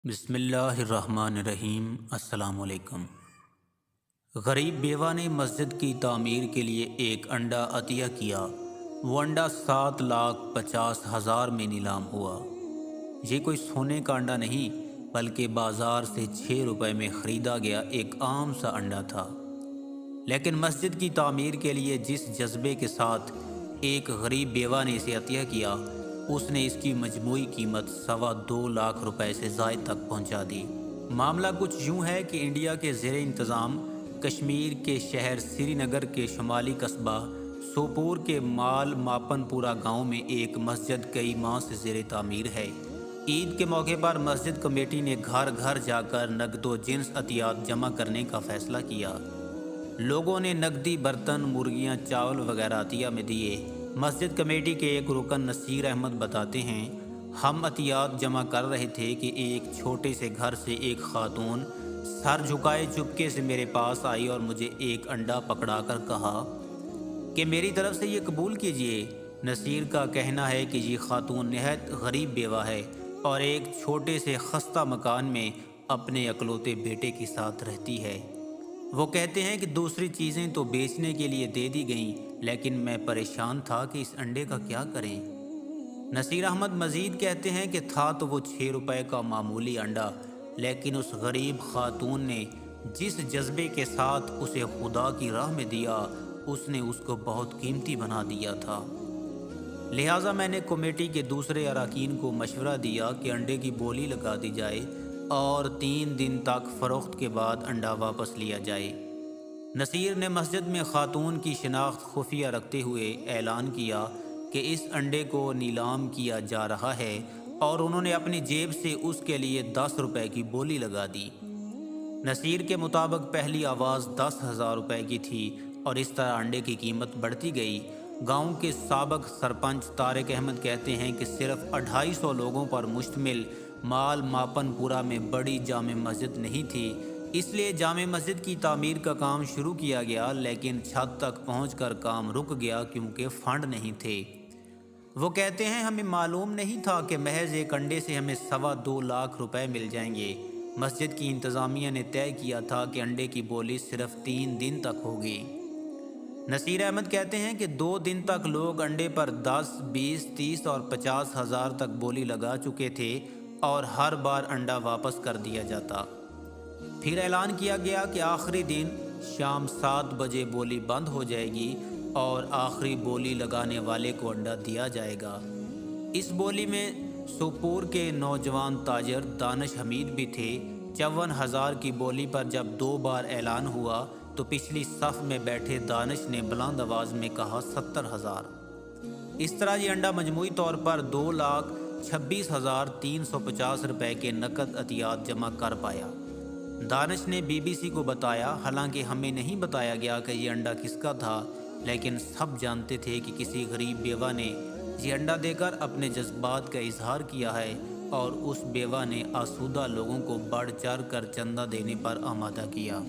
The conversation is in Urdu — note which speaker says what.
Speaker 1: بسم اللہ الرحمن الرحیم۔ السلام علیکم۔ غریب بیوہ نے مسجد کی تعمیر کے لیے ایک انڈا عطیہ کیا۔ وہ انڈا 7,50,000 میں نیلام ہوا۔ یہ کوئی سونے کا انڈا نہیں بلکہ بازار سے 6 روپے میں خریدا گیا ایک عام سا انڈا تھا، لیکن مسجد کی تعمیر کے لیے جس جذبے کے ساتھ ایک غریب بیوہ نے اسے عطیہ کیا، اس نے اس کی مجموعی قیمت 2.25 لاکھ روپے سے زائد تک پہنچا دی۔ معاملہ کچھ یوں ہے کہ انڈیا کے زیر انتظام کشمیر کے شہر سری نگر کے شمالی قصبہ سوپور کے مال ماپن پورہ گاؤں میں ایک مسجد کئی ماہ سے زیر تعمیر ہے۔ عید کے موقع پر مسجد کمیٹی نے گھر گھر جا کر نقد و جنس عطیات جمع کرنے کا فیصلہ کیا۔ لوگوں نے نقدی برتن، مرغیاں، چاول وغیرہ عطیہ میں دیے۔ مسجد کمیٹی کے ایک رکن نصیر احمد بتاتے ہیں، ہم عطیات جمع کر رہے تھے کہ ایک چھوٹے سے گھر سے ایک خاتون سر جھکائے چپکے سے میرے پاس آئی اور مجھے ایک انڈا پکڑا کر کہا کہ میری طرف سے یہ قبول کیجئے۔ نصیر کا کہنا ہے کہ یہ خاتون نہایت غریب بیوہ ہے اور ایک چھوٹے سے خستہ مکان میں اپنے اکلوتے بیٹے کے ساتھ رہتی ہے۔ وہ کہتے ہیں کہ دوسری چیزیں تو بیچنے کے لیے دے دی گئیں، لیکن میں پریشان تھا کہ اس انڈے کا کیا کریں۔ نصیر احمد مزید کہتے ہیں کہ تھا تو وہ 6 روپے کا معمولی انڈا، لیکن اس غریب خاتون نے جس جذبے کے ساتھ اسے خدا کی راہ میں دیا، اس نے اس کو بہت قیمتی بنا دیا تھا۔ لہٰذا میں نے کمیٹی کے دوسرے اراکین کو مشورہ دیا کہ انڈے کی بولی لگا دی جائے اور 3 دن تک فروخت کے بعد انڈا واپس لیا جائے۔ نصیر نے مسجد میں خاتون کی شناخت خفیہ رکھتے ہوئے اعلان کیا کہ اس انڈے کو نیلام کیا جا رہا ہے، اور انہوں نے اپنی جیب سے اس کے لیے 10 روپے کی بولی لگا دی۔ نصیر کے مطابق پہلی آواز 10,000 روپے کی تھی اور اس طرح انڈے کی قیمت بڑھتی گئی۔ گاؤں کے سابق سرپنچ طارق احمد کہتے ہیں کہ صرف 250 لوگوں پر مشتمل مال ماپن پورہ میں بڑی جامع مسجد نہیں تھی، اس لیے جامع مسجد کی تعمیر کا کام شروع کیا گیا، لیکن چھت تک پہنچ کر کام رک گیا کیونکہ فنڈ نہیں تھے۔ وہ کہتے ہیں، ہمیں معلوم نہیں تھا کہ محض ایک انڈے سے ہمیں 2.25 لاکھ روپے مل جائیں گے۔ مسجد کی انتظامیہ نے طے کیا تھا کہ انڈے کی بولی صرف 3 دن تک ہوگی۔ نصیر احمد کہتے ہیں کہ 2 دن تک لوگ انڈے پر 10، 20، 30 اور 50 ہزار تک بولی لگا چکے تھے اور ہر بار انڈا واپس کر دیا جاتا۔ پھر اعلان کیا گیا کہ آخری دن شام 7 بجے بولی بند ہو جائے گی اور آخری بولی لگانے والے کو انڈا دیا جائے گا۔ اس بولی میں سوپور کے نوجوان تاجر دانش حمید بھی تھے۔ 54,000 کی بولی پر جب 2 بار اعلان ہوا تو پچھلی صف میں بیٹھے دانش نے بلند آواز میں کہا 70,000۔ اس طرح یہ انڈا مجموعی طور پر 2,26,350 روپے کے نقد عطیات جمع کر پایا۔ دانش نے BBC کو بتایا، حالانکہ ہمیں نہیں بتایا گیا کہ یہ انڈا کس کا تھا، لیکن سب جانتے تھے کہ کسی غریب بیوہ نے یہ انڈا دے کر اپنے جذبات کا اظہار کیا ہے، اور اس بیوہ نے آسودہ لوگوں کو بڑھ چڑھ کر چندہ دینے پر آمادہ کیا۔